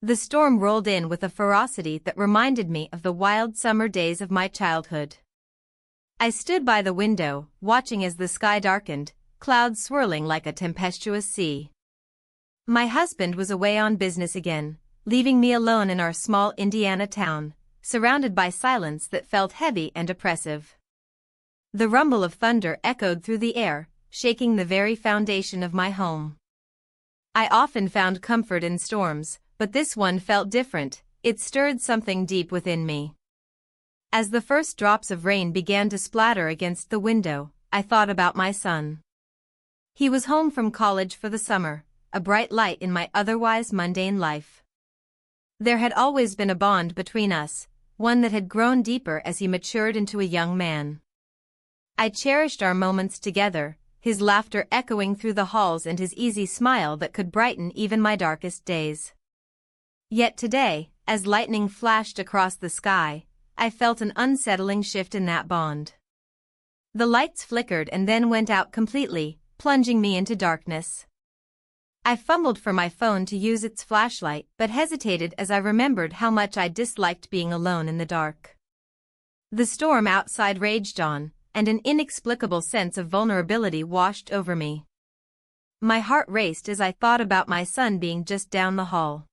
The storm rolled in with a ferocity that reminded me of the wild summer days of my childhood. I stood by the window, watching as the sky darkened, clouds swirling like a tempestuous sea. My husband was away on business again, leaving me alone in our small Indiana town, surrounded by silence that felt heavy and oppressive. The rumble of thunder echoed through the air, shaking the very foundation of my home. I often found comfort in storms, but this one felt different. It stirred something deep within me. As the first drops of rain began to splatter against the window, I thought about my son. He was home from college for the summer, a bright light in my otherwise mundane life. There had always been a bond between us, one that had grown deeper as he matured into a young man. I cherished our moments together, his laughter echoing through the halls and his easy smile that could brighten even my darkest days. Yet today, as lightning flashed across the sky, I felt an unsettling shift in that bond. The lights flickered and then went out completely, plunging me into darkness. I fumbled for my phone to use its flashlight but hesitated as I remembered how much I disliked being alone in the dark. The storm outside raged on, and an inexplicable sense of vulnerability washed over me. My heart raced as I thought about my son being just down the hall.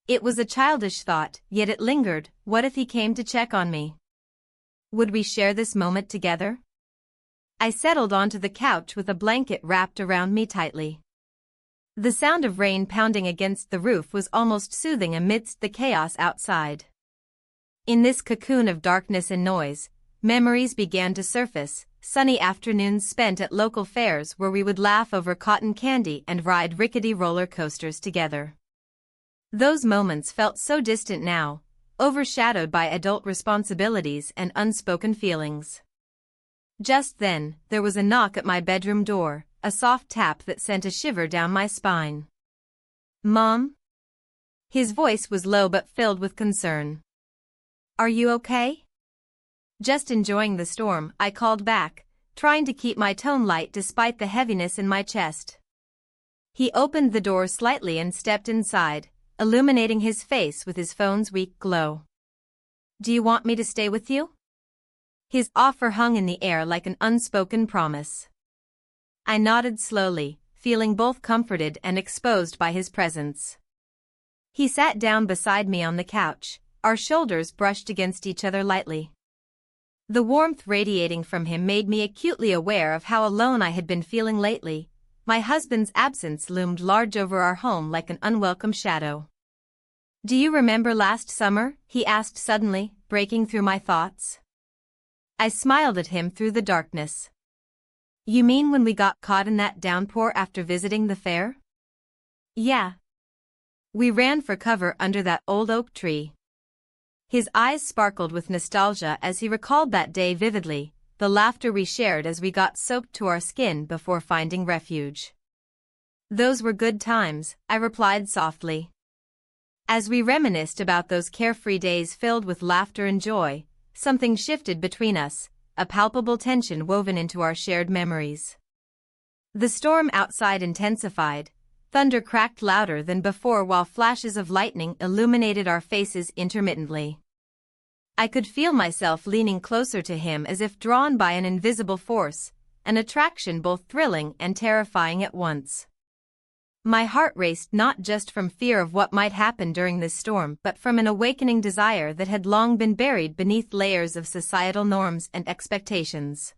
It was a childish thought, yet it lingered. What if he came to check on me? Would we share this moment together? I settled onto the couch with a blanket wrapped around me tightly. The sound of rain pounding against the roof was almost soothing amidst the chaos outside. In this cocoon of darkness and noise, memories began to surface, sunny afternoons spent at local fairs where we would laugh over cotton candy and ride rickety roller coasters together. Those moments felt so distant now, overshadowed by adult responsibilities and unspoken feelings. Just then, there was a knock at my bedroom door, a soft tap that sent a shiver down my spine. "Mom?" His voice was low but filled with concern. "Are you okay?" "Just enjoying the storm," I called back, trying to keep my tone light despite the heaviness in my chest. He opened the door slightly and stepped inside, illuminating his face with his phone's weak glow. "Do you want me to stay with you?" His offer hung in the air like an unspoken promise. I nodded slowly, feeling both comforted and exposed by his presence. He sat down beside me on the couch, our shoulders brushed against each other lightly. The warmth radiating from him made me acutely aware of how alone I had been feeling lately. My husband's absence loomed large over our home like an unwelcome shadow. "Do you remember last summer?" he asked suddenly, breaking through my thoughts. I smiled at him through the darkness. "You mean when we got caught in that downpour after visiting the fair?" "Yeah. We ran for cover under that old oak tree." His eyes sparkled with nostalgia as he recalled that day vividly, the laughter we shared as we got soaked to our skin before finding refuge. "Those were good times," I replied softly. As we reminisced about those carefree days filled with laughter and joy, something shifted between us, a palpable tension woven into our shared memories. The storm outside intensified, thunder cracked louder than before while flashes of lightning illuminated our faces intermittently. I could feel myself leaning closer to him as if drawn by an invisible force, an attraction both thrilling and terrifying at once. My heart raced not just from fear of what might happen during this storm but from an awakening desire that had long been buried beneath layers of societal norms and expectations.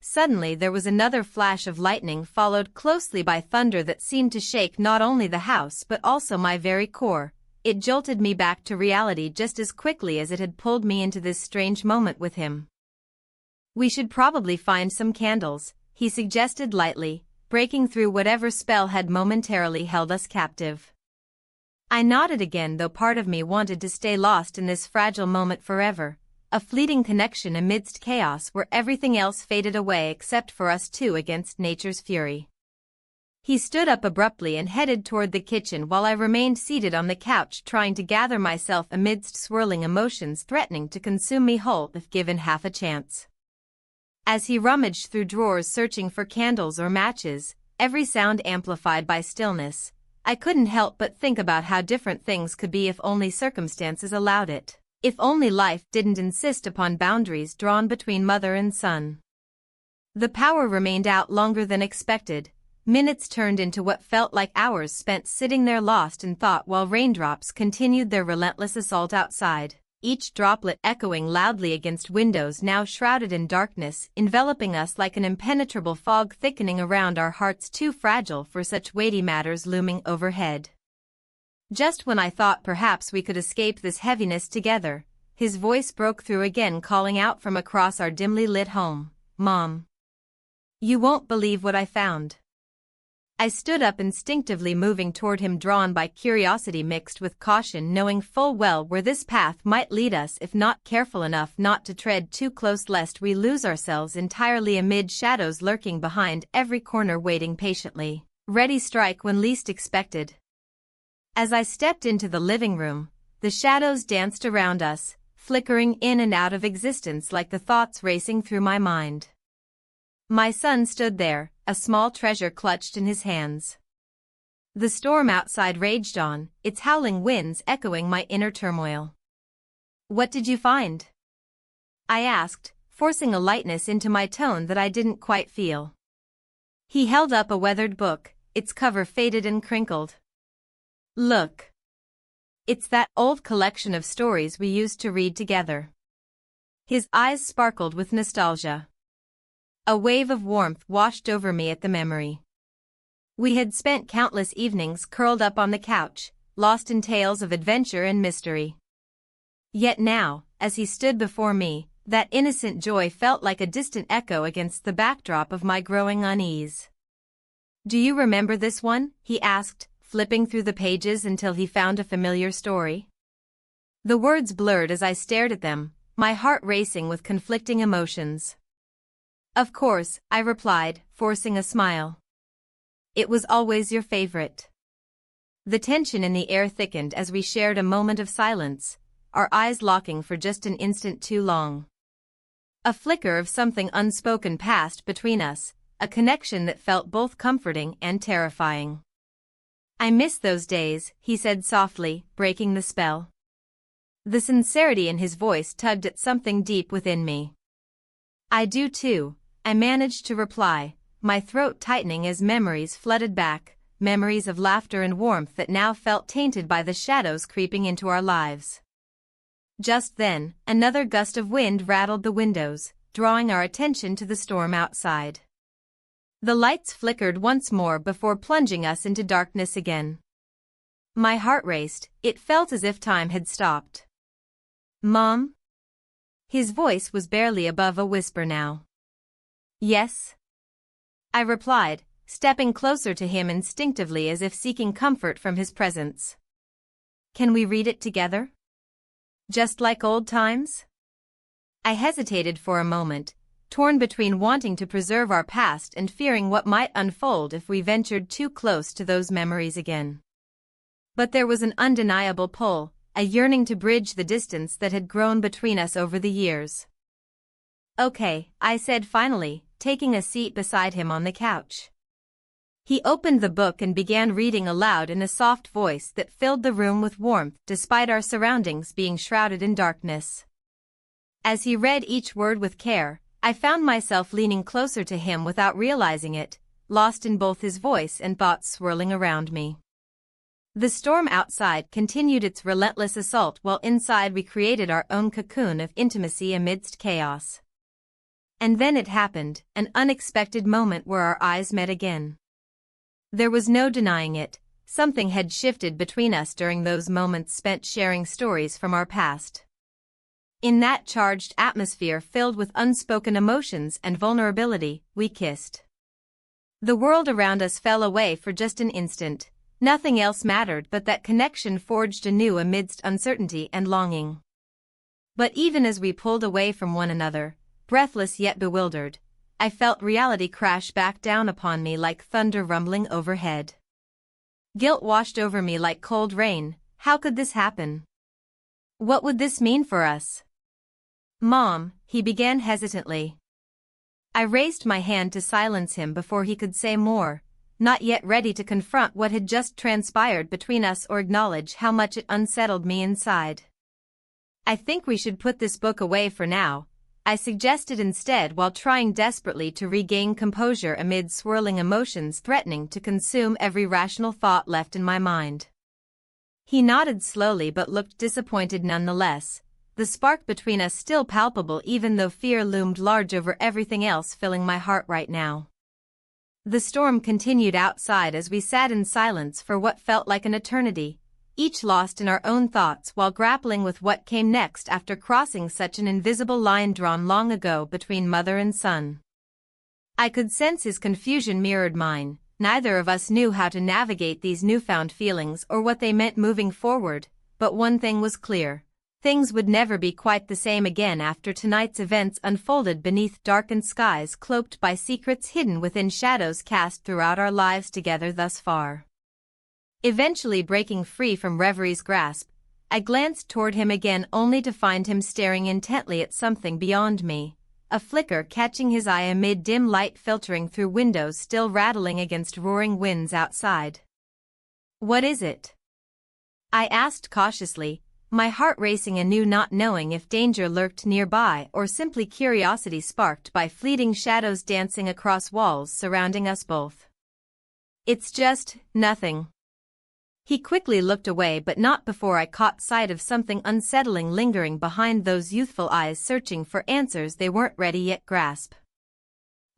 Suddenly there was another flash of lightning followed closely by thunder that seemed to shake not only the house but also my very core. It jolted me back to reality just as quickly as it had pulled me into this strange moment with him. "We should probably find some candles," he suggested lightly, breaking through whatever spell had momentarily held us captive. I nodded again, though part of me wanted to stay lost in this fragile moment forever, a fleeting connection amidst chaos where everything else faded away except for us two against nature's fury. He stood up abruptly and headed toward the kitchen while I remained seated on the couch trying to gather myself amidst swirling emotions threatening to consume me whole if given half a chance. As he rummaged through drawers searching for candles or matches, every sound amplified by stillness, I couldn't help but think about how different things could be if only circumstances allowed it. If only life didn't insist upon boundaries drawn between mother and son. The power remained out longer than expected. Minutes turned into what felt like hours spent sitting there lost in thought while raindrops continued their relentless assault outside, each droplet echoing loudly against windows now shrouded in darkness, enveloping us like an impenetrable fog thickening around our hearts too fragile for such weighty matters looming overhead. Just when I thought perhaps we could escape this heaviness together, his voice broke through again, calling out from across our dimly lit home, "Mom. You won't believe what I found." I stood up instinctively, moving toward him, drawn by curiosity mixed with caution, knowing full well where this path might lead us if not careful enough not to tread too close lest we lose ourselves entirely amid shadows lurking behind every corner, waiting patiently, ready strike when least expected. As I stepped into the living room, the shadows danced around us, flickering in and out of existence like the thoughts racing through my mind. My son stood there, a small treasure clutched in his hands. The storm outside raged on, its howling winds echoing my inner turmoil. "What did you find?" I asked, forcing a lightness into my tone that I didn't quite feel. He held up a weathered book, its cover faded and crinkled. "Look. It's that old collection of stories we used to read together." His eyes sparkled with nostalgia. A wave of warmth washed over me at the memory. We had spent countless evenings curled up on the couch, lost in tales of adventure and mystery. Yet now, as he stood before me, that innocent joy felt like a distant echo against the backdrop of my growing unease. "Do you remember this one?" he asked, flipping through the pages until he found a familiar story. The words blurred as I stared at them, my heart racing with conflicting emotions. "Of course," I replied, forcing a smile. "It was always your favorite." The tension in the air thickened as we shared a moment of silence, our eyes locking for just an instant too long. A flicker of something unspoken passed between us, a connection that felt both comforting and terrifying. "I miss those days," he said softly, breaking the spell. The sincerity in his voice tugged at something deep within me. "I do too," I managed to reply, my throat tightening as memories flooded back, memories of laughter and warmth that now felt tainted by the shadows creeping into our lives. Just then, another gust of wind rattled the windows, drawing our attention to the storm outside. The lights flickered once more before plunging us into darkness again. My heart raced, it felt as if time had stopped. "Mom?" His voice was barely above a whisper now. "Yes?" I replied, stepping closer to him instinctively as if seeking comfort from his presence. "Can we read it together? Just like old times?" I hesitated for a moment, torn between wanting to preserve our past and fearing what might unfold if we ventured too close to those memories again. But there was an undeniable pull, a yearning to bridge the distance that had grown between us over the years. "Okay," I said finally, taking a seat beside him on the couch. He opened the book and began reading aloud in a soft voice that filled the room with warmth despite our surroundings being shrouded in darkness. As he read each word with care, I found myself leaning closer to him without realizing it, lost in both his voice and thoughts swirling around me. The storm outside continued its relentless assault while inside we created our own cocoon of intimacy amidst chaos. And then it happened, an unexpected moment where our eyes met again. There was no denying it, something had shifted between us during those moments spent sharing stories from our past. In that charged atmosphere filled with unspoken emotions and vulnerability, we kissed. The world around us fell away for just an instant, nothing else mattered but that connection forged anew amidst uncertainty and longing. But even as we pulled away from one another, breathless yet bewildered, I felt reality crash back down upon me like thunder rumbling overhead. Guilt washed over me like cold rain. How could this happen? What would this mean for us? "Mom," he began hesitantly. I raised my hand to silence him before he could say more, not yet ready to confront what had just transpired between us or acknowledge how much it unsettled me inside. "I think we should put this book away for now," I suggested instead while trying desperately to regain composure amid swirling emotions threatening to consume every rational thought left in my mind. He nodded slowly but looked disappointed nonetheless, the spark between us still palpable even though fear loomed large over everything else filling my heart right now. The storm continued outside as we sat in silence for what felt like an eternity, each lost in our own thoughts while grappling with what came next after crossing such an invisible line drawn long ago between mother and son. I could sense his confusion mirrored mine. Neither of us knew how to navigate these newfound feelings or what they meant moving forward, but one thing was clear. Things would never be quite the same again after tonight's events unfolded beneath darkened skies cloaked by secrets hidden within shadows cast throughout our lives together thus far. Eventually breaking free from reverie's grasp, I glanced toward him again only to find him staring intently at something beyond me, a flicker catching his eye amid dim light filtering through windows still rattling against roaring winds outside. "What is it?" I asked cautiously, my heart racing anew, not knowing if danger lurked nearby or simply curiosity sparked by fleeting shadows dancing across walls surrounding us both. "It's just nothing." He quickly looked away, but not before I caught sight of something unsettling lingering behind those youthful eyes searching for answers they weren't ready yet grasp.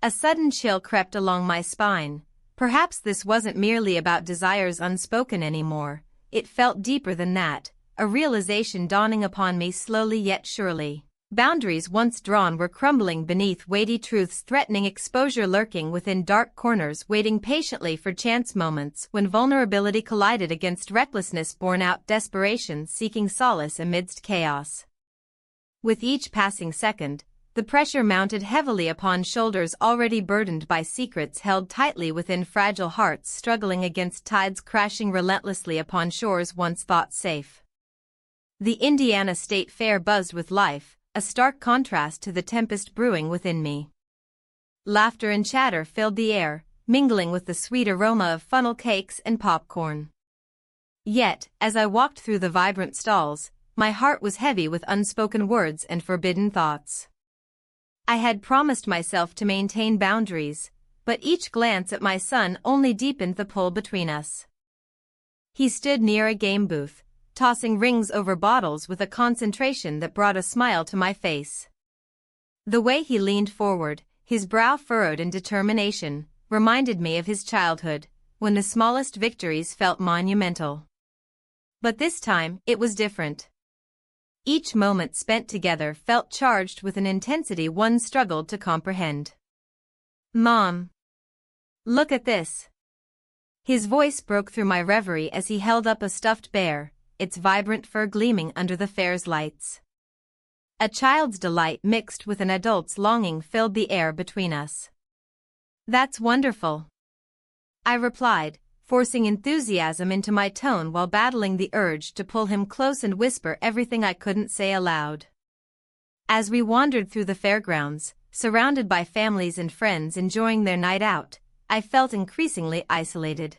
A sudden chill crept along my spine. Perhaps this wasn't merely about desires unspoken anymore, it felt deeper than that, a realization dawning upon me slowly yet surely. Boundaries once drawn were crumbling beneath weighty truths, threatening exposure lurking within dark corners, waiting patiently for chance moments when vulnerability collided against recklessness, borne out desperation seeking solace amidst chaos. With each passing second, the pressure mounted heavily upon shoulders already burdened by secrets held tightly within fragile hearts struggling against tides crashing relentlessly upon shores once thought safe. The Indiana State Fair buzzed with life, a stark contrast to the tempest brewing within me. Laughter and chatter filled the air, mingling with the sweet aroma of funnel cakes and popcorn. Yet, as I walked through the vibrant stalls, my heart was heavy with unspoken words and forbidden thoughts. I had promised myself to maintain boundaries, but each glance at my son only deepened the pull between us. He stood near a game booth, tossing rings over bottles with a concentration that brought a smile to my face. The way he leaned forward, his brow furrowed in determination, reminded me of his childhood, when the smallest victories felt monumental. But this time, it was different. Each moment spent together felt charged with an intensity one struggled to comprehend. "Mom, look at this." His voice broke through my reverie as he held up a stuffed bear, its vibrant fur gleaming under the fair's lights. A child's delight mixed with an adult's longing filled the air between us. "That's wonderful," I replied, forcing enthusiasm into my tone while battling the urge to pull him close and whisper everything I couldn't say aloud. As we wandered through the fairgrounds, surrounded by families and friends enjoying their night out, I felt increasingly isolated.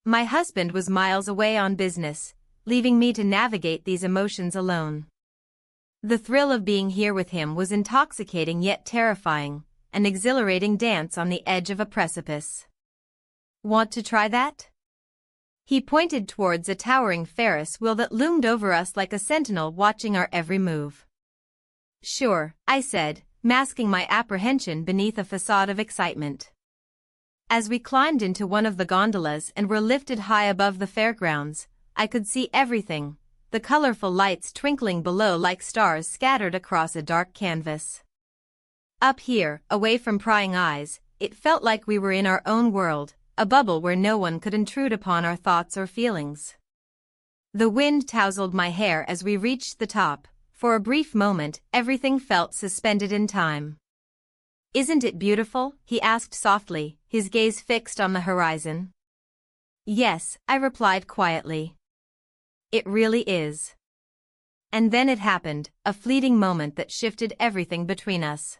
My husband was miles away on business, leaving me to navigate these emotions alone. The thrill of being here with him was intoxicating yet terrifying, an exhilarating dance on the edge of a precipice. "Want to try that?" He pointed towards a towering Ferris wheel that loomed over us like a sentinel watching our every move. "Sure," I said, masking my apprehension beneath a facade of excitement. As we climbed into one of the gondolas and were lifted high above the fairgrounds, I could see everything, the colorful lights twinkling below like stars scattered across a dark canvas. Up here, away from prying eyes, it felt like we were in our own world, a bubble where no one could intrude upon our thoughts or feelings. The wind tousled my hair as we reached the top. For a brief moment, everything felt suspended in time. "Isn't it beautiful?" he asked softly, his gaze fixed on the horizon. "Yes," I replied quietly. "It really is." And then it happened, a fleeting moment that shifted everything between us.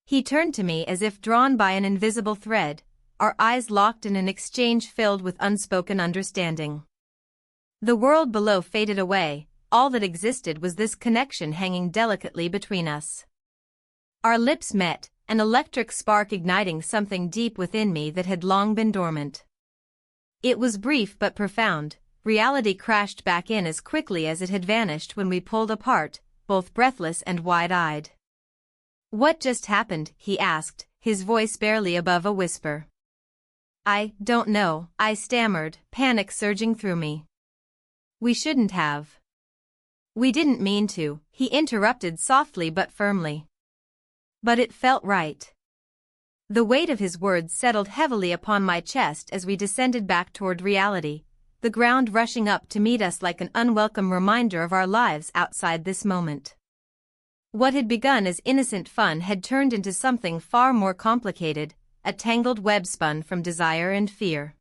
He turned to me as if drawn by an invisible thread, our eyes locked in an exchange filled with unspoken understanding. The world below faded away, all that existed was this connection hanging delicately between us. Our lips met, an electric spark igniting something deep within me that had long been dormant. It was brief but profound. Reality crashed back in as quickly as it had vanished when we pulled apart, both breathless and wide-eyed. "What just happened?" he asked, his voice barely above a whisper. "I don't know," I stammered, panic surging through me. "We shouldn't have." "We didn't mean to," he interrupted softly but firmly. "But it felt right." The weight of his words settled heavily upon my chest as we descended back toward reality, the ground rushing up to meet us like an unwelcome reminder of our lives outside this moment. What had begun as innocent fun had turned into something far more complicated, a tangled web spun from desire and fear.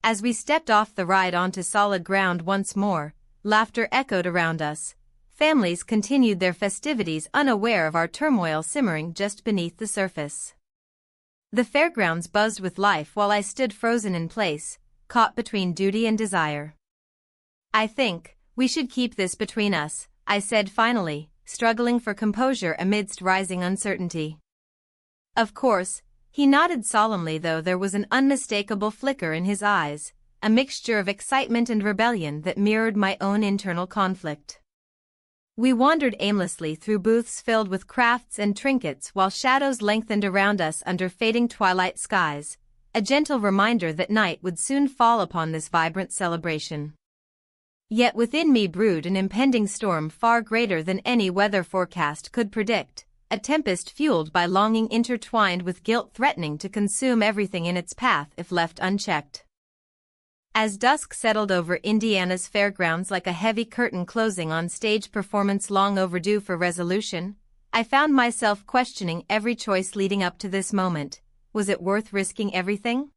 As we stepped off the ride onto solid ground once more, laughter echoed around us. Families continued their festivities unaware of our turmoil simmering just beneath the surface. The fairgrounds buzzed with life while I stood frozen in place, caught between duty and desire. "I think we should keep this between us," I said finally, struggling for composure amidst rising uncertainty. "Of course," he nodded solemnly, though there was an unmistakable flicker in his eyes, a mixture of excitement and rebellion that mirrored my own internal conflict. We wandered aimlessly through booths filled with crafts and trinkets while shadows lengthened around us under fading twilight skies, a gentle reminder that night would soon fall upon this vibrant celebration. Yet within me brewed an impending storm far greater than any weather forecast could predict, a tempest fueled by longing intertwined with guilt threatening to consume everything in its path if left unchecked. As dusk settled over Indiana's fairgrounds like a heavy curtain closing on stage performance long overdue for resolution, I found myself questioning every choice leading up to this moment. Was it worth risking everything?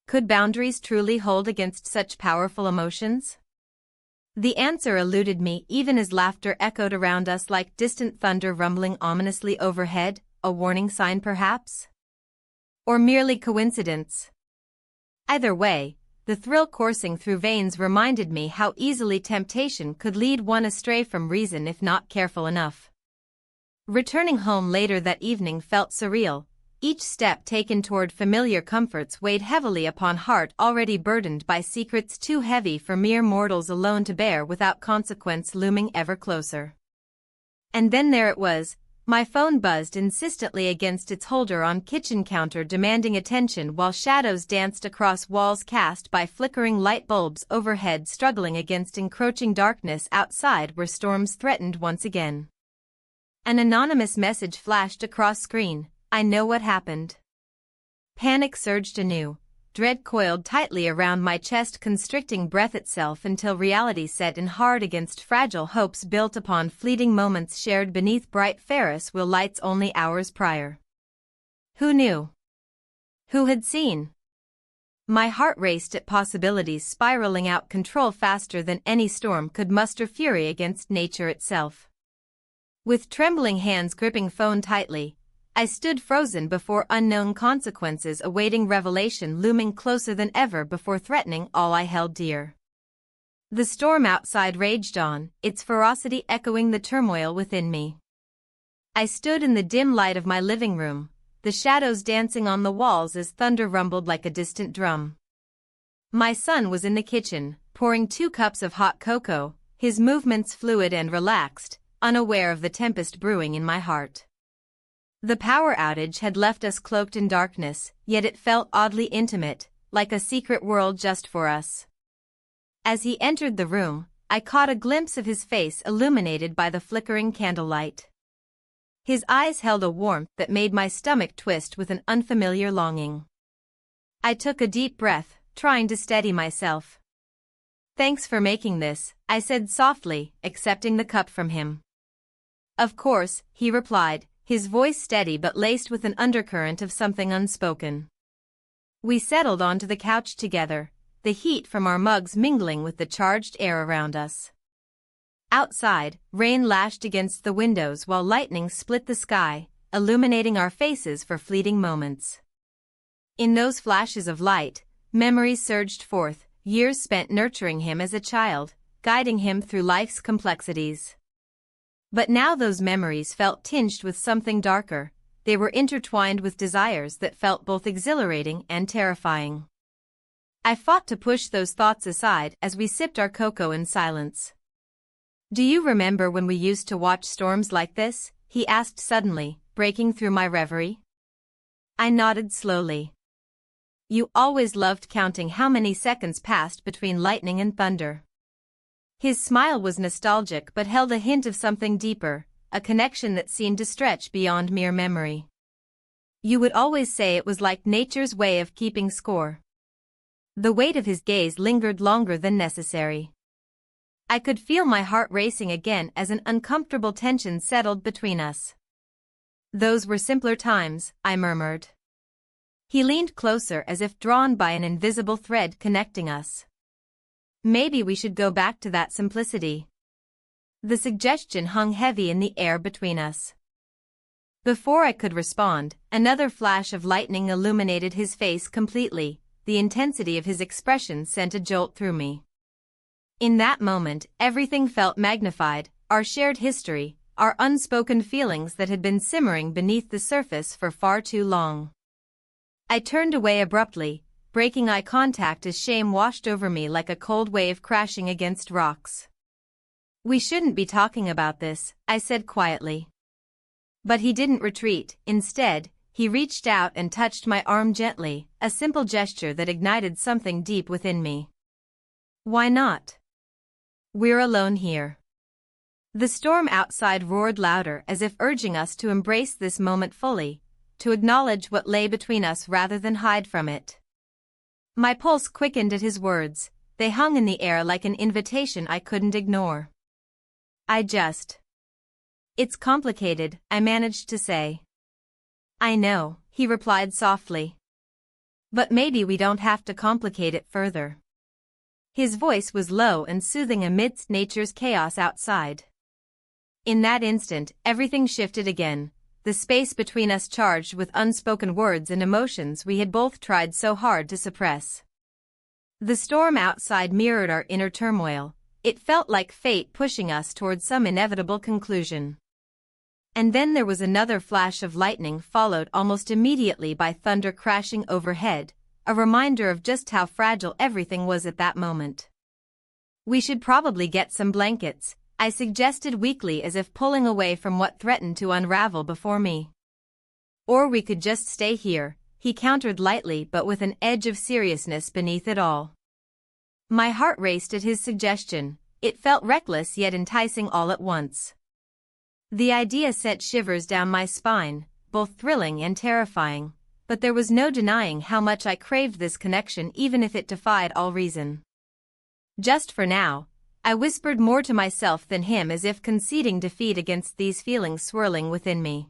Could boundaries truly hold against such powerful emotions? The answer eluded me even as laughter echoed around us like distant thunder rumbling ominously overhead, a warning sign perhaps? Or merely coincidence? Either way, the thrill coursing through veins reminded me how easily temptation could lead one astray from reason if not careful enough. Returning home later that evening felt surreal. Each step taken toward familiar comforts weighed heavily upon heart already burdened by secrets too heavy for mere mortals alone to bear without consequence looming ever closer. And then there it was. My phone buzzed insistently against its holder on kitchen counter demanding attention while shadows danced across walls cast by flickering light bulbs overhead struggling against encroaching darkness outside where storms threatened once again. An anonymous message flashed across screen. "I know what happened." Panic surged anew. Dread coiled tightly around my chest, constricting breath itself until reality set in hard against fragile hopes built upon fleeting moments shared beneath bright Ferris wheel lights only hours prior. Who knew? Who had seen? My heart raced at possibilities spiraling out control faster than any storm could muster fury against nature itself. With trembling hands gripping phone tightly, I stood frozen before unknown consequences awaiting revelation looming closer than ever before threatening all I held dear. The storm outside raged on, its ferocity echoing the turmoil within me. I stood in the dim light of my living room, the shadows dancing on the walls as thunder rumbled like a distant drum. My son was in the kitchen, pouring 2 cups of hot cocoa, his movements fluid and relaxed, unaware of the tempest brewing in my heart. The power outage had left us cloaked in darkness, yet it felt oddly intimate, like a secret world just for us. As he entered the room, I caught a glimpse of his face illuminated by the flickering candlelight. His eyes held a warmth that made my stomach twist with an unfamiliar longing. I took a deep breath, trying to steady myself. "Thanks for making this," I said softly, accepting the cup from him. "Of course," he replied, his voice steady but laced with an undercurrent of something unspoken. We settled onto the couch together, the heat from our mugs mingling with the charged air around us. Outside, rain lashed against the windows while lightning split the sky, illuminating our faces for fleeting moments. In those flashes of light, memories surged forth, years spent nurturing him as a child, guiding him through life's complexities. But now those memories felt tinged with something darker. They were intertwined with desires that felt both exhilarating and terrifying. I fought to push those thoughts aside as we sipped our cocoa in silence. "Do you remember when we used to watch storms like this?" he asked suddenly, breaking through my reverie. I nodded slowly. "You always loved counting how many seconds passed between lightning and thunder." His smile was nostalgic but held a hint of something deeper, a connection that seemed to stretch beyond mere memory. "You would always say it was like nature's way of keeping score." The weight of his gaze lingered longer than necessary. I could feel my heart racing again as an uncomfortable tension settled between us. "Those were simpler times," I murmured. He leaned closer as if drawn by an invisible thread connecting us. "Maybe we should go back to that simplicity." The suggestion hung heavy in the air between us. Before I could respond, another flash of lightning illuminated his face completely. The intensity of his expression sent a jolt through me. In that moment, everything felt magnified, our shared history, our unspoken feelings that had been simmering beneath the surface for far too long. I turned away abruptly, breaking eye contact as shame washed over me like a cold wave crashing against rocks. "We shouldn't be talking about this," I said quietly. But he didn't retreat. Instead, he reached out and touched my arm gently, a simple gesture that ignited something deep within me. "Why not? We're alone here." The storm outside roared louder as if urging us to embrace this moment fully, to acknowledge what lay between us rather than hide from it. My pulse quickened at his words. They hung in the air like an invitation I couldn't ignore. "It's complicated," I managed to say. "I know," he replied softly. "But maybe we don't have to complicate it further." His voice was low and soothing amidst nature's chaos outside. In that instant, everything shifted again, the space between us charged with unspoken words and emotions we had both tried so hard to suppress. The storm outside mirrored our inner turmoil. It felt like fate pushing us towards some inevitable conclusion. And then there was another flash of lightning followed almost immediately by thunder crashing overhead, a reminder of just how fragile everything was at that moment. "We should probably get some blankets," I suggested weakly as if pulling away from what threatened to unravel before me. "Or we could just stay here," he countered lightly but with an edge of seriousness beneath it all. My heart raced at his suggestion. It felt reckless yet enticing all at once. The idea sent shivers down my spine, both thrilling and terrifying, but there was no denying how much I craved this connection even if it defied all reason. "Just for now," I whispered more to myself than him as if conceding defeat against these feelings swirling within me.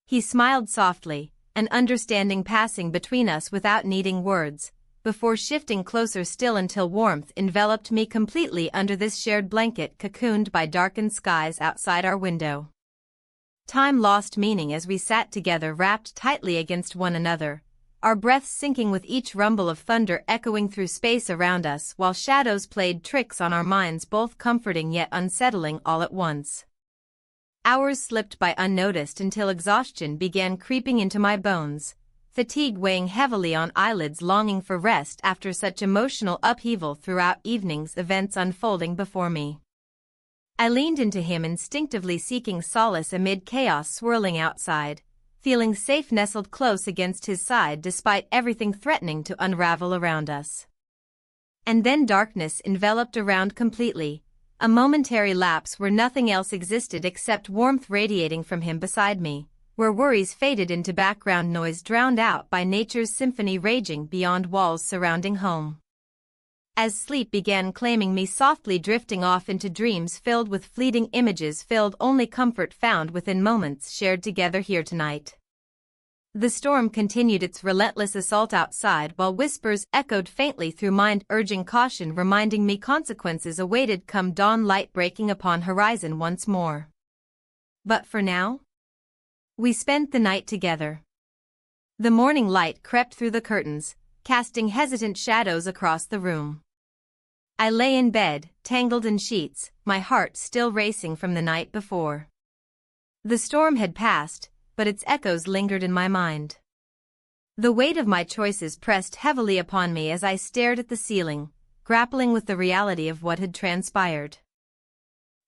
He smiled softly, an understanding passing between us without needing words, before shifting closer still until warmth enveloped me completely under this shared blanket cocooned by darkened skies outside our window. Time lost meaning as we sat together wrapped tightly against one another, our breaths sinking with each rumble of thunder echoing through space around us while shadows played tricks on our minds, both comforting yet unsettling all at once. Hours slipped by unnoticed until exhaustion began creeping into my bones, fatigue weighing heavily on eyelids, longing for rest after such emotional upheaval throughout evening's events unfolding before me. I leaned into him instinctively seeking solace amid chaos swirling outside, feeling safe nestled close against his side despite everything threatening to unravel around us. And then darkness enveloped around completely, a momentary lapse where nothing else existed except warmth radiating from him beside me, where worries faded into background noise drowned out by nature's symphony raging beyond walls surrounding home. As sleep began claiming me, softly drifting off into dreams filled with fleeting images, filled only comfort found within moments shared together here tonight. The storm continued its relentless assault outside while whispers echoed faintly through mind urging caution, reminding me consequences awaited come dawn, light breaking upon horizon once more. But for now, we spent the night together. The morning light crept through the curtains, casting hesitant shadows across the room. I lay in bed, tangled in sheets, my heart still racing from the night before. The storm had passed, but its echoes lingered in my mind. The weight of my choices pressed heavily upon me as I stared at the ceiling, grappling with the reality of what had transpired.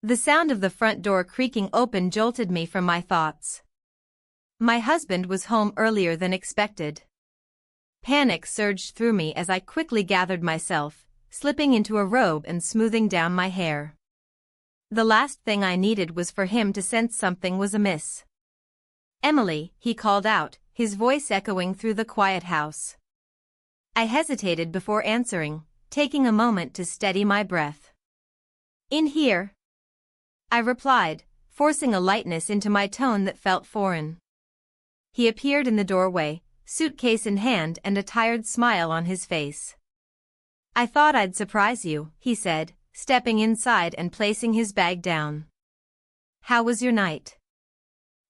The sound of the front door creaking open jolted me from my thoughts. My husband was home earlier than expected. Panic surged through me as I quickly gathered myself, slipping into a robe and smoothing down my hair. The last thing I needed was for him to sense something was amiss. "Emily," he called out, his voice echoing through the quiet house. I hesitated before answering, taking a moment to steady my breath. "In here," I replied, forcing a lightness into my tone that felt foreign. He appeared in the doorway, suitcase in hand and a tired smile on his face. "I thought I'd surprise you," he said, stepping inside and placing his bag down. "How was your night?"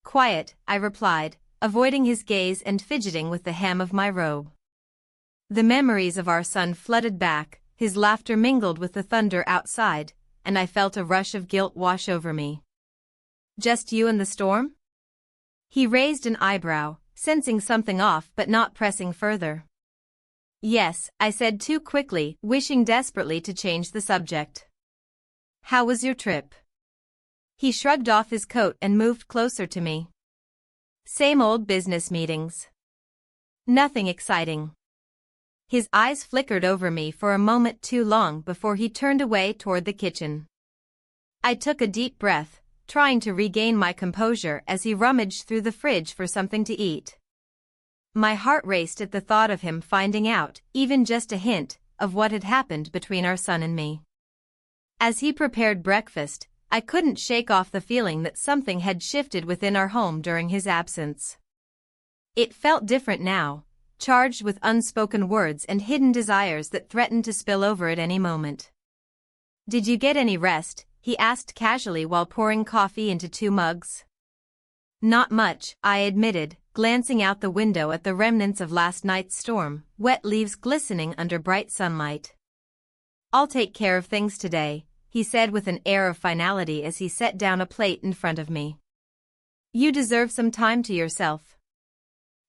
"Quiet," I replied, avoiding his gaze and fidgeting with the hem of my robe. The memories of our son flooded back, his laughter mingled with the thunder outside, and I felt a rush of guilt wash over me. "Just you and the storm?" He raised an eyebrow, sensing something off but not pressing further. "Yes," I said too quickly, wishing desperately to change the subject. "How was your trip?" He shrugged off his coat and moved closer to me. "Same old business meetings. Nothing exciting." His eyes flickered over me for a moment too long before he turned away toward the kitchen. I took a deep breath, trying to regain my composure as he rummaged through the fridge for something to eat. My heart raced at the thought of him finding out, even just a hint, of what had happened between our son and me. As he prepared breakfast, I couldn't shake off the feeling that something had shifted within our home during his absence. It felt different now, charged with unspoken words and hidden desires that threatened to spill over at any moment. "Did you get any rest?" he asked casually while pouring coffee into 2 mugs. "Not much," I admitted, glancing out the window at the remnants of last night's storm, wet leaves glistening under bright sunlight. "I'll take care of things today," he said with an air of finality as he set down a plate in front of me. "You deserve some time to yourself."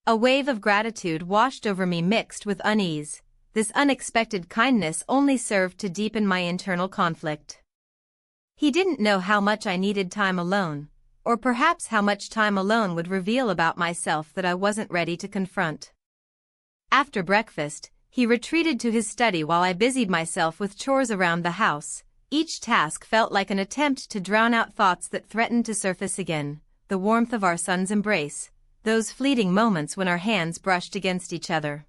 A wave of gratitude washed over me mixed with unease. This unexpected kindness only served to deepen my internal conflict. He didn't know how much I needed time alone, or perhaps how much time alone would reveal about myself that I wasn't ready to confront. After breakfast, he retreated to his study while I busied myself with chores around the house. Each task felt like an attempt to drown out thoughts that threatened to surface again: the warmth of our son's embrace, those fleeting moments when our hands brushed against each other.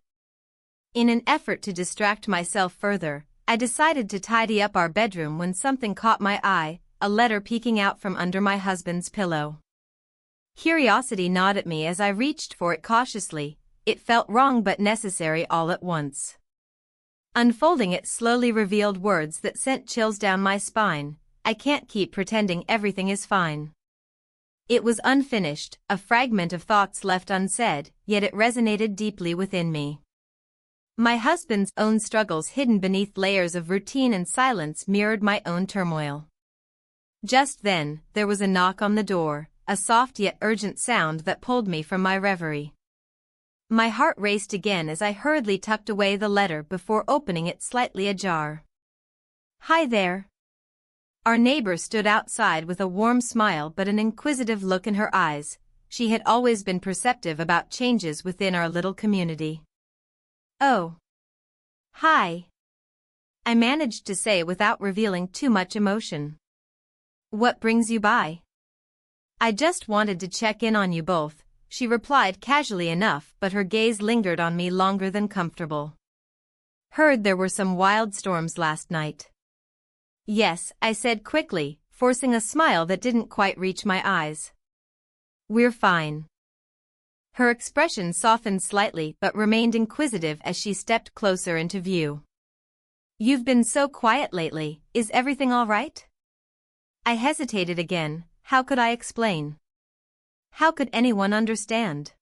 In an effort to distract myself further, I decided to tidy up our bedroom when something caught my eye: a letter peeking out from under my husband's pillow. Curiosity gnawed at me as I reached for it cautiously. It felt wrong but necessary all at once. Unfolding it slowly revealed words that sent chills down my spine: "I can't keep pretending everything is fine." It was unfinished, a fragment of thoughts left unsaid, yet it resonated deeply within me. My husband's own struggles hidden beneath layers of routine and silence mirrored my own turmoil. Just then, there was a knock on the door, a soft yet urgent sound that pulled me from my reverie. My heart raced again as I hurriedly tucked away the letter before opening it slightly ajar. "Hi there." Our neighbor stood outside with a warm smile but an inquisitive look in her eyes. She had always been perceptive about changes within our little community. "Oh. Hi," I managed to say without revealing too much emotion. "What brings you by?" "I just wanted to check in on you both," she replied casually enough, but her gaze lingered on me longer than comfortable. "Heard there were some wild storms last night." "Yes," I said quickly, forcing a smile that didn't quite reach my eyes. "We're fine." Her expression softened slightly but remained inquisitive as she stepped closer into view. "You've been so quiet lately, is everything all right?" I hesitated again. How could I explain? How could anyone understand?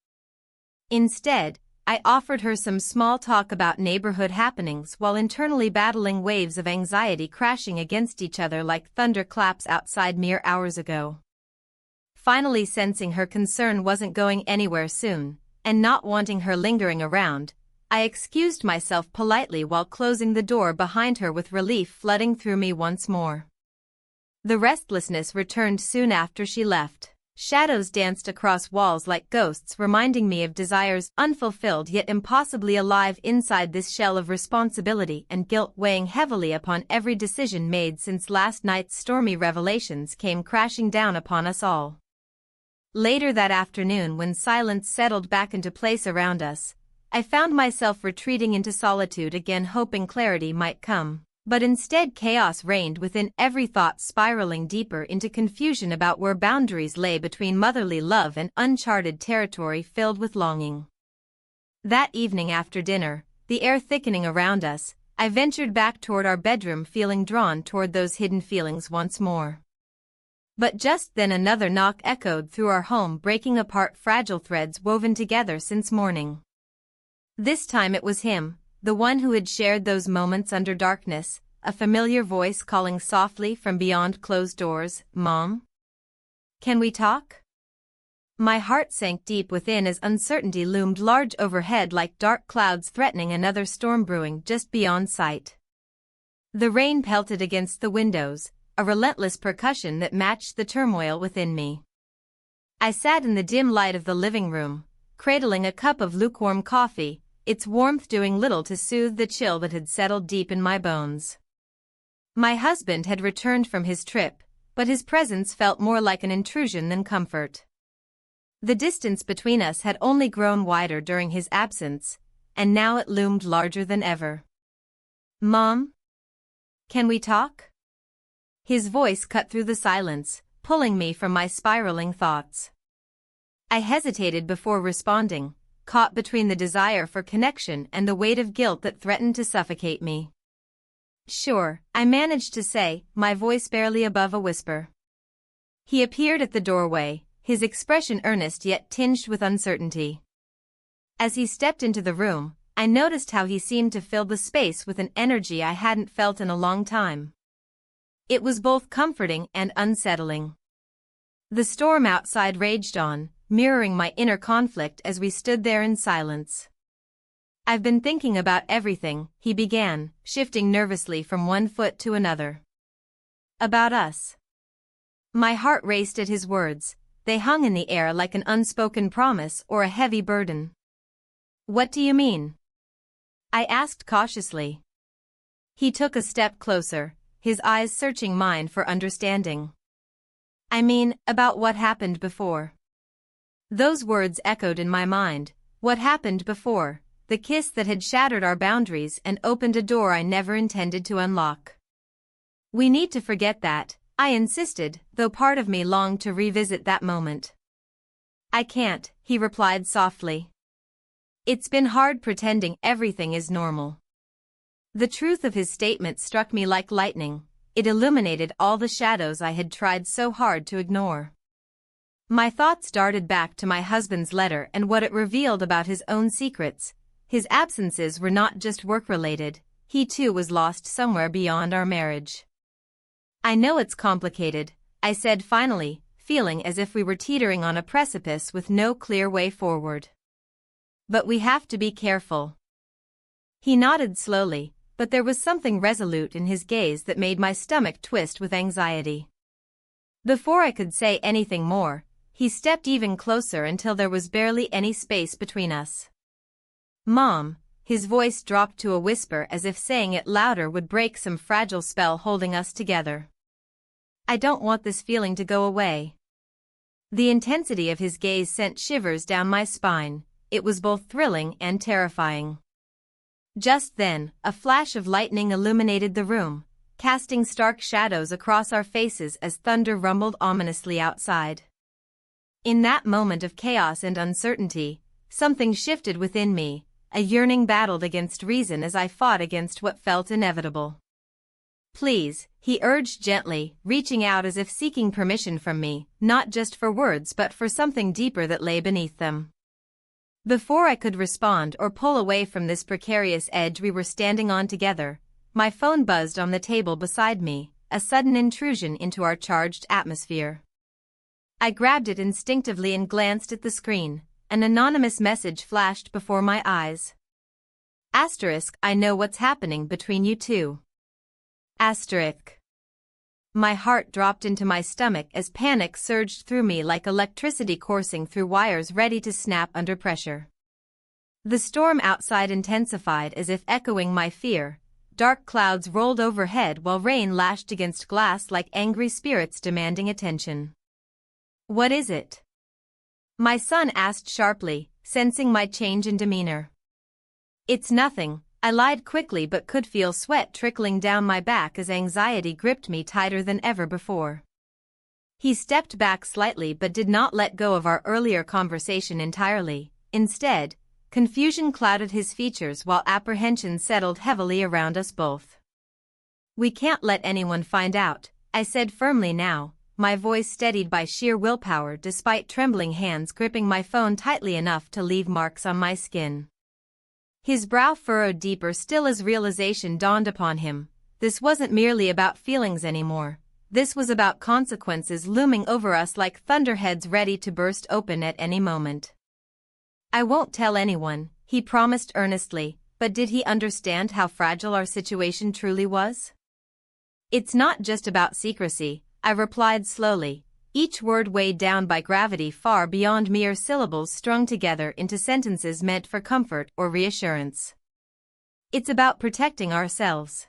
Instead, I offered her some small talk about neighborhood happenings while internally battling waves of anxiety crashing against each other like thunderclaps outside mere hours ago. Finally sensing her concern wasn't going anywhere soon, and not wanting her lingering around, I excused myself politely while closing the door behind her with relief flooding through me once more. The restlessness returned soon after she left. Shadows danced across walls like ghosts, reminding me of desires unfulfilled yet impossibly alive inside this shell of responsibility and guilt weighing heavily upon every decision made since last night's stormy revelations came crashing down upon us all. Later that afternoon, when silence settled back into place around us, I found myself retreating into solitude again, hoping clarity might come. But instead chaos reigned within, every thought spiraling deeper into confusion about where boundaries lay between motherly love and uncharted territory filled with longing. That evening after dinner, the air thickening around us, I ventured back toward our bedroom, feeling drawn toward those hidden feelings once more. But just then another knock echoed through our home, breaking apart fragile threads woven together since morning. This time it was him, the one who had shared those moments under darkness, a familiar voice calling softly from beyond closed doors, "Mom? Can we talk?" My heart sank deep within as uncertainty loomed large overhead like dark clouds threatening another storm brewing just beyond sight. The rain pelted against the windows, a relentless percussion that matched the turmoil within me. I sat in the dim light of the living room, cradling a cup of lukewarm coffee, its warmth doing little to soothe the chill that had settled deep in my bones. My husband had returned from his trip, but his presence felt more like an intrusion than comfort. The distance between us had only grown wider during his absence, and now it loomed larger than ever. "Mom? Can we talk?" His voice cut through the silence, pulling me from my spiraling thoughts. I hesitated before responding, caught between the desire for connection and the weight of guilt that threatened to suffocate me. "Sure," I managed to say, my voice barely above a whisper. He appeared at the doorway, his expression earnest yet tinged with uncertainty. As he stepped into the room, I noticed how he seemed to fill the space with an energy I hadn't felt in a long time. It was both comforting and unsettling. The storm outside raged on, mirroring my inner conflict as we stood there in silence. "I've been thinking about everything," he began, shifting nervously from one foot to another. "About us." My heart raced at his words, they hung in the air like an unspoken promise or a heavy burden. "What do you mean?" I asked cautiously. He took a step closer, his eyes searching mine for understanding. "I mean, about what happened before." Those words echoed in my mind. What happened before? The kiss that had shattered our boundaries and opened a door I never intended to unlock. "We need to forget that," I insisted, though part of me longed to revisit that moment. "I can't," he replied softly. "It's been hard pretending everything is normal." The truth of his statement struck me like lightning. It illuminated all the shadows I had tried so hard to ignore. My thoughts darted back to my husband's letter and what it revealed about his own secrets. His absences were not just work-related, he too was lost somewhere beyond our marriage. "I know it's complicated," I said finally, feeling as if we were teetering on a precipice with no clear way forward. "But we have to be careful." He nodded slowly, but there was something resolute in his gaze that made my stomach twist with anxiety. Before I could say anything more, he stepped even closer until there was barely any space between us. "Mom," his voice dropped to a whisper as if saying it louder would break some fragile spell holding us together. "I don't want this feeling to go away." The intensity of his gaze sent shivers down my spine. It was both thrilling and terrifying. Just then, a flash of lightning illuminated the room, casting stark shadows across our faces as thunder rumbled ominously outside. In that moment of chaos and uncertainty, something shifted within me, a yearning battled against reason as I fought against what felt inevitable. "Please," he urged gently, reaching out as if seeking permission from me, not just for words but for something deeper that lay beneath them. Before I could respond or pull away from this precarious edge we were standing on together, my phone buzzed on the table beside me, a sudden intrusion into our charged atmosphere. I grabbed it instinctively and glanced at the screen. An anonymous message flashed before my eyes. Asterisk, I know what's happening between you two. Asterisk. My heart dropped into my stomach as panic surged through me like electricity coursing through wires ready to snap under pressure. The storm outside intensified as if echoing my fear. Dark clouds rolled overhead while rain lashed against glass like angry spirits demanding attention. What is it? My son asked sharply, sensing my change in demeanor. It's nothing, I lied quickly but could feel sweat trickling down my back as anxiety gripped me tighter than ever before. He stepped back slightly but did not let go of our earlier conversation entirely. Instead, confusion clouded his features while apprehension settled heavily around us both. We can't let anyone find out, I said firmly now, my voice steadied by sheer willpower despite trembling hands gripping my phone tightly enough to leave marks on my skin. His brow furrowed deeper still as realization dawned upon him. This wasn't merely about feelings anymore. This was about consequences looming over us like thunderheads ready to burst open at any moment. I won't tell anyone, he promised earnestly, but did he understand how fragile our situation truly was? It's not just about secrecy, I replied slowly, each word weighed down by gravity far beyond mere syllables strung together into sentences meant for comfort or reassurance. It's about protecting ourselves.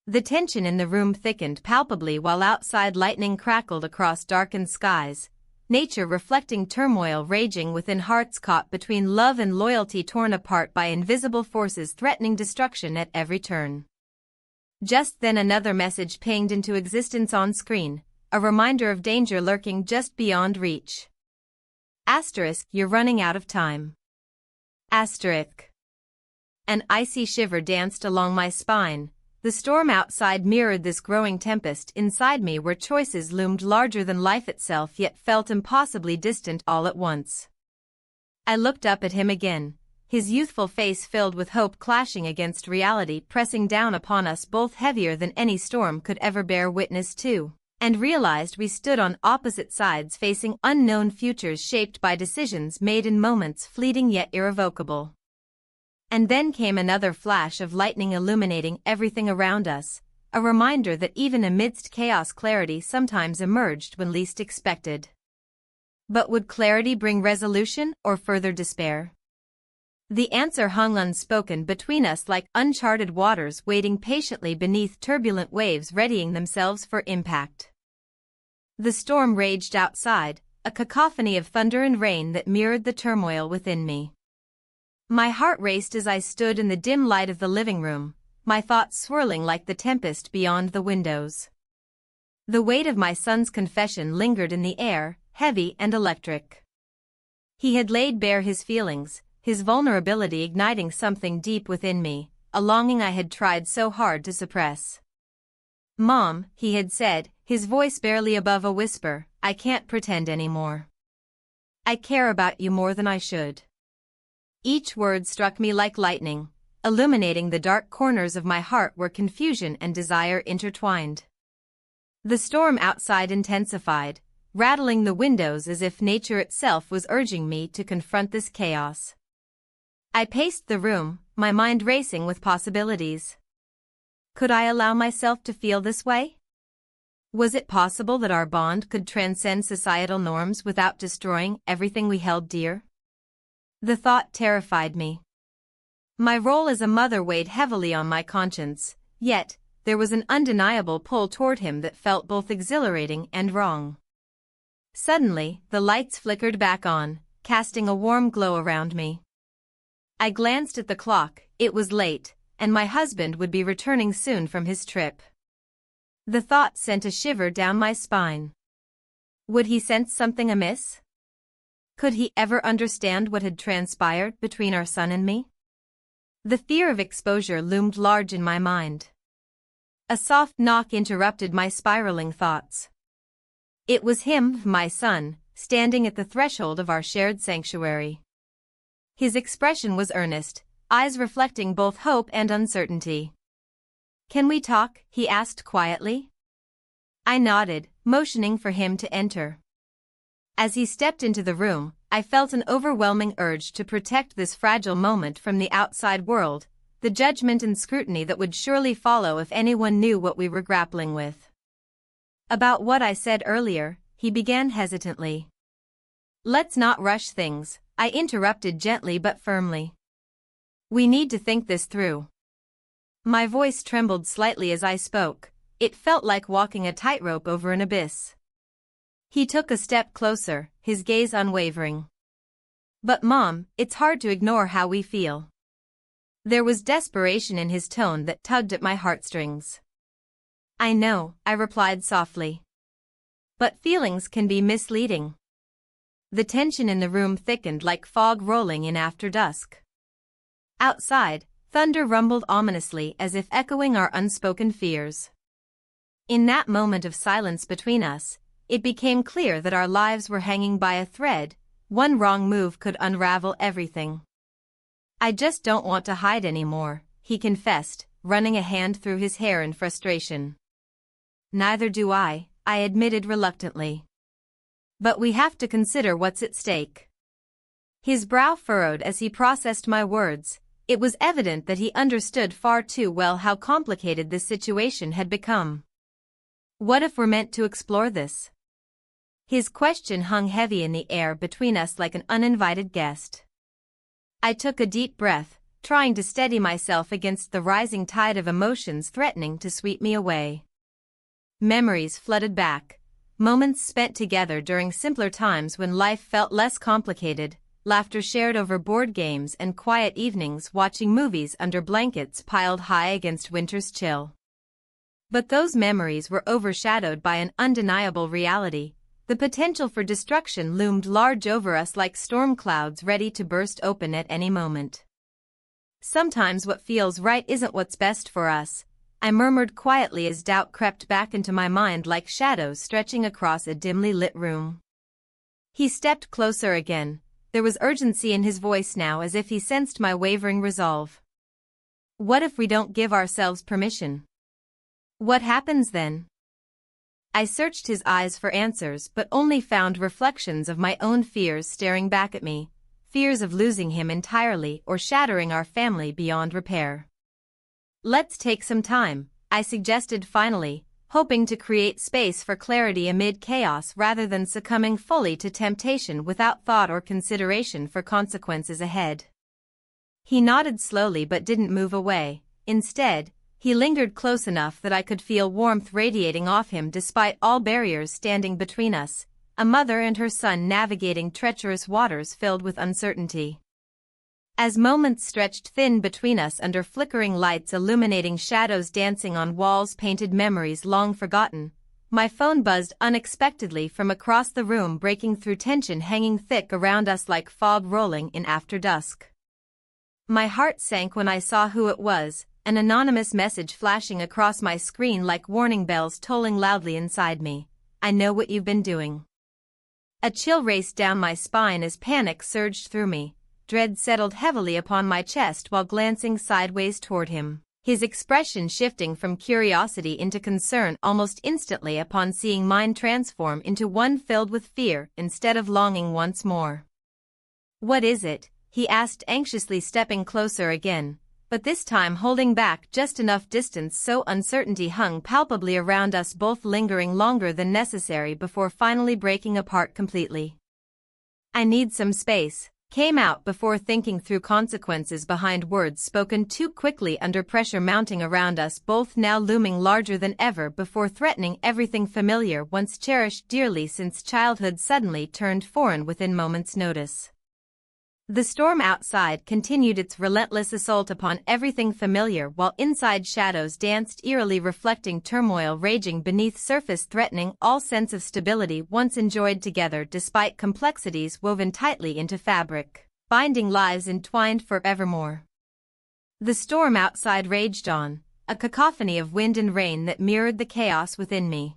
The tension in the room thickened palpably while outside lightning crackled across darkened skies, nature reflecting turmoil raging within hearts caught between love and loyalty torn apart by invisible forces threatening destruction at every turn. Just then another message pinged into existence on screen, a reminder of danger lurking just beyond reach. Asterisk, you're running out of time. Asterisk. An icy shiver danced along my spine. The storm outside mirrored this growing tempest inside me where choices loomed larger than life itself yet felt impossibly distant all at once. I looked up at him again, his youthful face filled with hope clashing against reality pressing down upon us both heavier than any storm could ever bear witness to, and realized we stood on opposite sides facing unknown futures shaped by decisions made in moments fleeting yet irrevocable. And then came another flash of lightning illuminating everything around us, a reminder that even amidst chaos clarity sometimes emerged when least expected. But would clarity bring resolution or further despair? The answer hung unspoken between us like uncharted waters waiting patiently beneath turbulent waves readying themselves for impact. The storm raged outside, a cacophony of thunder and rain that mirrored the turmoil within me. My heart raced as I stood in the dim light of the living room, my thoughts swirling like the tempest beyond the windows. The weight of my son's confession lingered in the air, heavy and electric. He had laid bare his feelings, his vulnerability igniting something deep within me, a longing I had tried so hard to suppress. Mom, he had said, his voice barely above a whisper, I can't pretend anymore. I care about you more than I should. Each word struck me like lightning, illuminating the dark corners of my heart where confusion and desire intertwined. The storm outside intensified, rattling the windows as if nature itself was urging me to confront this chaos. I paced the room, my mind racing with possibilities. Could I allow myself to feel this way? Was it possible that our bond could transcend societal norms without destroying everything we held dear? The thought terrified me. My role as a mother weighed heavily on my conscience, yet, there was an undeniable pull toward him that felt both exhilarating and wrong. Suddenly, the lights flickered back on, casting a warm glow around me. I glanced at the clock, it was late, and my husband would be returning soon from his trip. The thought sent a shiver down my spine. Would he sense something amiss? Could he ever understand what had transpired between our son and me? The fear of exposure loomed large in my mind. A soft knock interrupted my spiraling thoughts. It was him, my son, standing at the threshold of our shared sanctuary. His expression was earnest, eyes reflecting both hope and uncertainty. "Can we talk?" he asked quietly. I nodded, motioning for him to enter. As he stepped into the room, I felt an overwhelming urge to protect this fragile moment from the outside world, the judgment and scrutiny that would surely follow if anyone knew what we were grappling with. "About what I said earlier," he began hesitantly. "Let's not rush things," I interrupted gently but firmly. "We need to think this through." My voice trembled slightly as I spoke. It felt like walking a tightrope over an abyss. He took a step closer, his gaze unwavering. "But Mom, it's hard to ignore how we feel." There was desperation in his tone that tugged at my heartstrings. "I know," I replied softly. "But feelings can be misleading." The tension in the room thickened like fog rolling in after dusk. Outside, thunder rumbled ominously as if echoing our unspoken fears. In that moment of silence between us, it became clear that our lives were hanging by a thread. One wrong move could unravel everything. "I just don't want to hide anymore," he confessed, running a hand through his hair in frustration. "Neither do I admitted reluctantly. "But we have to consider what's at stake." His brow furrowed as he processed my words. It was evident that he understood far too well how complicated this situation had become. "What if we're meant to explore this?" His question hung heavy in the air between us like an uninvited guest. I took a deep breath, trying to steady myself against the rising tide of emotions threatening to sweep me away. Memories flooded back, moments spent together during simpler times when life felt less complicated, laughter shared over board games and quiet evenings watching movies under blankets piled high against winter's chill. But those memories were overshadowed by an undeniable reality. The potential for destruction loomed large over us like storm clouds ready to burst open at any moment. "Sometimes what feels right isn't what's best for us," I murmured quietly as doubt crept back into my mind like shadows stretching across a dimly lit room. He stepped closer again. There was urgency in his voice now, as if he sensed my wavering resolve. "What if we don't give ourselves permission? What happens then?" I searched his eyes for answers but only found reflections of my own fears staring back at me, fears of losing him entirely or shattering our family beyond repair. "Let's take some time," I suggested finally, hoping to create space for clarity amid chaos rather than succumbing fully to temptation without thought or consideration for consequences ahead. He nodded slowly but didn't move away. Instead, he lingered close enough that I could feel warmth radiating off him despite all barriers standing between us, a mother and her son navigating treacherous waters filled with uncertainty. As moments stretched thin between us under flickering lights illuminating shadows dancing on walls painted memories long forgotten, my phone buzzed unexpectedly from across the room, breaking through tension hanging thick around us like fog rolling in after dusk. My heart sank when I saw who it was, an anonymous message flashing across my screen like warning bells tolling loudly inside me. "I know what you've been doing." A chill raced down my spine as panic surged through me. Dread settled heavily upon my chest while glancing sideways toward him, his expression shifting from curiosity into concern almost instantly upon seeing mine transform into one filled with fear instead of longing once more. "What is it?" he asked anxiously, stepping closer again, but this time holding back just enough distance so uncertainty hung palpably around us both, lingering longer than necessary before finally breaking apart completely. "I need some space," came out before thinking through consequences behind words spoken too quickly under pressure mounting around us both, now looming larger than ever before, threatening everything familiar once cherished dearly since childhood suddenly turned foreign within moments' notice. The storm outside continued its relentless assault upon everything familiar while inside shadows danced eerily, reflecting turmoil raging beneath surface, threatening all sense of stability once enjoyed together despite complexities woven tightly into fabric, binding lives entwined forevermore. The storm outside raged on, a cacophony of wind and rain that mirrored the chaos within me.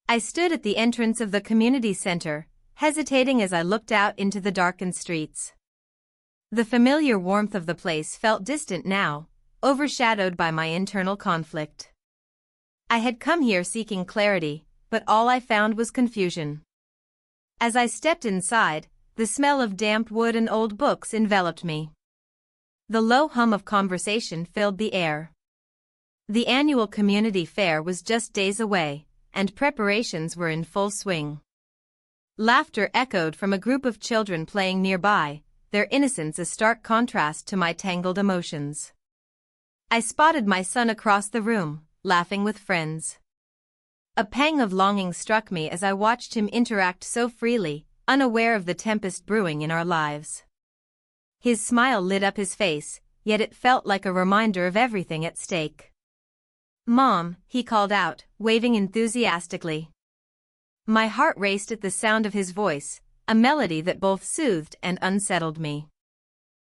I stood at the entrance of the community center, hesitating as I looked out into the darkened streets. The familiar warmth of the place felt distant now, overshadowed by my internal conflict. I had come here seeking clarity, but all I found was confusion. As I stepped inside, the smell of damp wood and old books enveloped me. The low hum of conversation filled the air. The annual community fair was just days away, and preparations were in full swing. Laughter echoed from a group of children playing nearby, their innocence a stark contrast to my tangled emotions. I spotted my son across the room, laughing with friends. A pang of longing struck me as I watched him interact so freely, unaware of the tempest brewing in our lives. His smile lit up his face, yet it felt like a reminder of everything at stake. "Mom," he called out, waving enthusiastically. My heart raced at the sound of his voice, a melody that both soothed and unsettled me.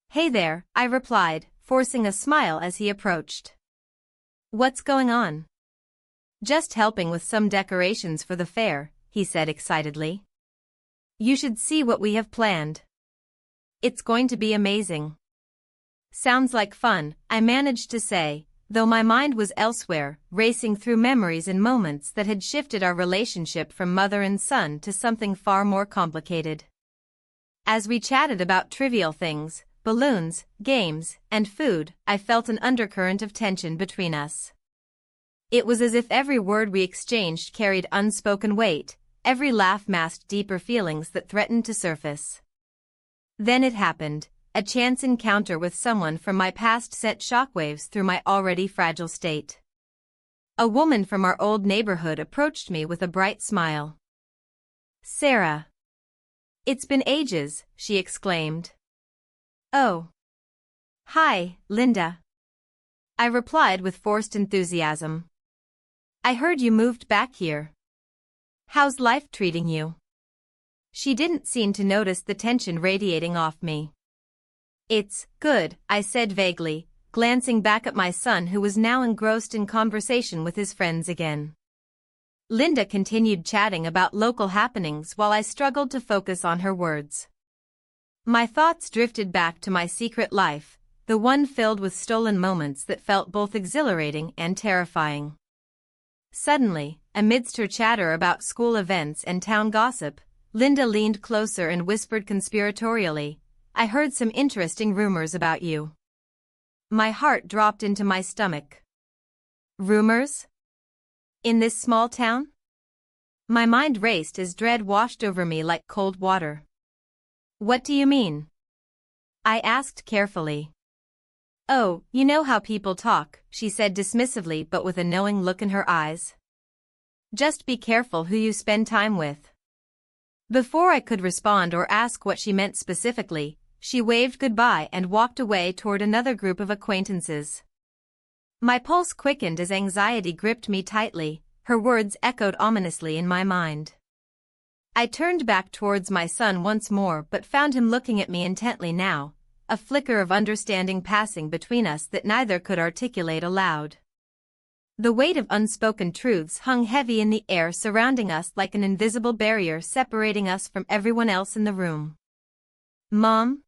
"Hey there," I replied, forcing a smile as he approached. "What's going on?" "Just helping with some decorations for the fair," he said excitedly. "You should see what we have planned. It's going to be amazing." "Sounds like fun," I managed to say, though my mind was elsewhere, racing through memories and moments that had shifted our relationship from mother and son to something far more complicated. As we chatted about trivial things, balloons, games, and food, I felt an undercurrent of tension between us. It was as if every word we exchanged carried unspoken weight, every laugh masked deeper feelings that threatened to surface. Then it happened. A chance encounter with someone from my past sent shockwaves through my already fragile state. A woman from our old neighborhood approached me with a bright smile. "Sarah. It's been ages," she exclaimed. "Oh. Hi, Linda," I replied with forced enthusiasm. "I heard you moved back here. How's life treating you?" She didn't seem to notice the tension radiating off me. "It's good," I said vaguely, glancing back at my son who was now engrossed in conversation with his friends again. Linda continued chatting about local happenings while I struggled to focus on her words. My thoughts drifted back to my secret life, the one filled with stolen moments that felt both exhilarating and terrifying. Suddenly, amidst her chatter about school events and town gossip, Linda leaned closer and whispered conspiratorially, "I heard some interesting rumors about you." My heart dropped into my stomach. Rumors? In this small town? My mind raced as dread washed over me like cold water. "What do you mean?" I asked carefully. "Oh, you know how people talk," she said dismissively but with a knowing look in her eyes. "Just be careful who you spend time with." Before I could respond or ask what she meant specifically, she waved goodbye and walked away toward another group of acquaintances. My pulse quickened as anxiety gripped me tightly, her words echoed ominously in my mind. I turned back towards my son once more but found him looking at me intently now, a flicker of understanding passing between us that neither could articulate aloud. The weight of unspoken truths hung heavy in the air surrounding us like an invisible barrier separating us from everyone else in the room. "Mom?"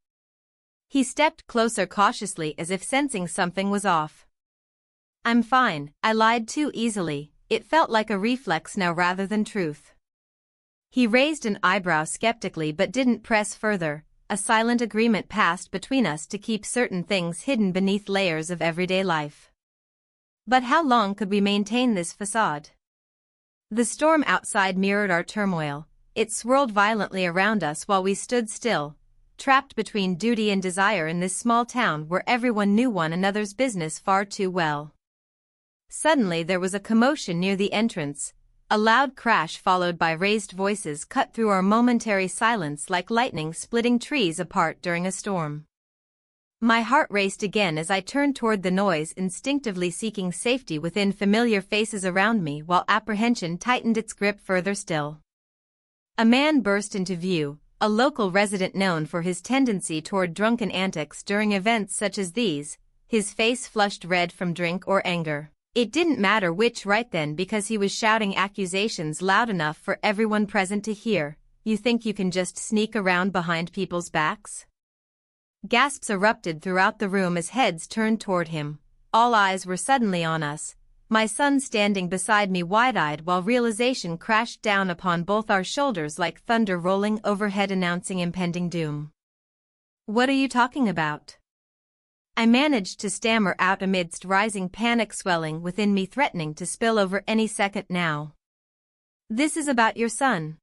He stepped closer cautiously as if sensing something was off. "I'm fine," I lied too easily, it felt like a reflex now rather than truth. He raised an eyebrow skeptically but didn't press further, a silent agreement passed between us to keep certain things hidden beneath layers of everyday life. But how long could we maintain this facade? The storm outside mirrored our turmoil, it swirled violently around us while we stood still, trapped between duty and desire in this small town where everyone knew one another's business far too well. Suddenly there was a commotion near the entrance, a loud crash followed by raised voices cut through our momentary silence like lightning splitting trees apart during a storm. My heart raced again as I turned toward the noise, instinctively seeking safety within familiar faces around me while apprehension tightened its grip further still. A man burst into view, a local resident known for his tendency toward drunken antics during events such as these, his face flushed red from drink or anger. It didn't matter which right then because he was shouting accusations loud enough for everyone present to hear. "You think you can just sneak around behind people's backs? Gasps erupted throughout the room as heads turned toward him. All eyes were suddenly on us, my son standing beside me wide-eyed while realization crashed down upon both our shoulders like thunder rolling overhead announcing impending doom. "What are you talking about?" I managed to stammer out amidst rising panic swelling within me threatening to spill over any second now. "This is about your son.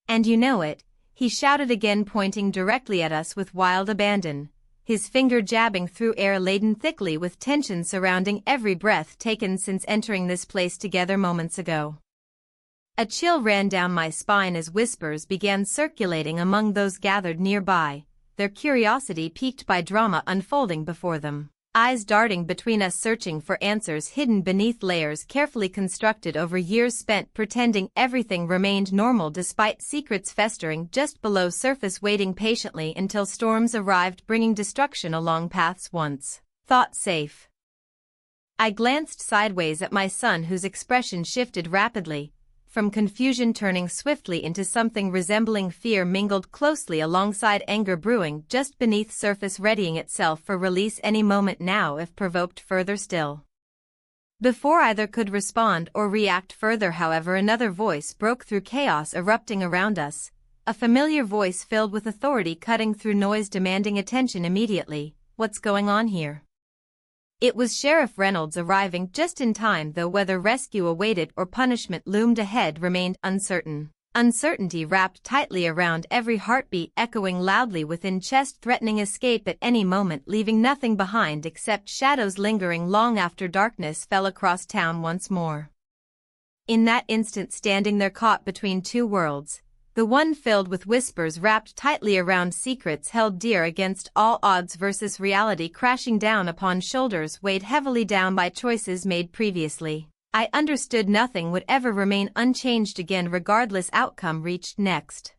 And you know it," he shouted again pointing directly at us with wild abandon, his finger jabbing through air laden thickly with tension surrounding every breath taken since entering this place together moments ago. A chill ran down my spine as whispers began circulating among those gathered nearby, their curiosity piqued by drama unfolding before them, eyes darting between us searching for answers hidden beneath layers carefully constructed over years spent pretending everything remained normal despite secrets festering just below surface waiting patiently until storms arrived bringing destruction along paths once thought safe. I glanced sideways at my son whose expression shifted rapidly, from confusion turning swiftly into something resembling fear mingled closely alongside anger brewing just beneath surface readying itself for release any moment now if provoked further still. Before either could respond or react further however another voice broke through chaos erupting around us, a familiar voice filled with authority cutting through noise demanding attention immediately. "What's going on here?" It was Sheriff Reynolds arriving just in time though whether rescue awaited or punishment loomed ahead remained uncertain. Uncertainty wrapped tightly around every heartbeat echoing loudly within chest threatening escape at any moment leaving nothing behind except shadows lingering long after darkness fell across town once more. In that instant standing there caught between two worlds, the one filled with whispers wrapped tightly around secrets held dear against all odds versus reality crashing down upon shoulders weighed heavily down by choices made previously. I understood nothing would ever remain unchanged again regardless outcome reached next.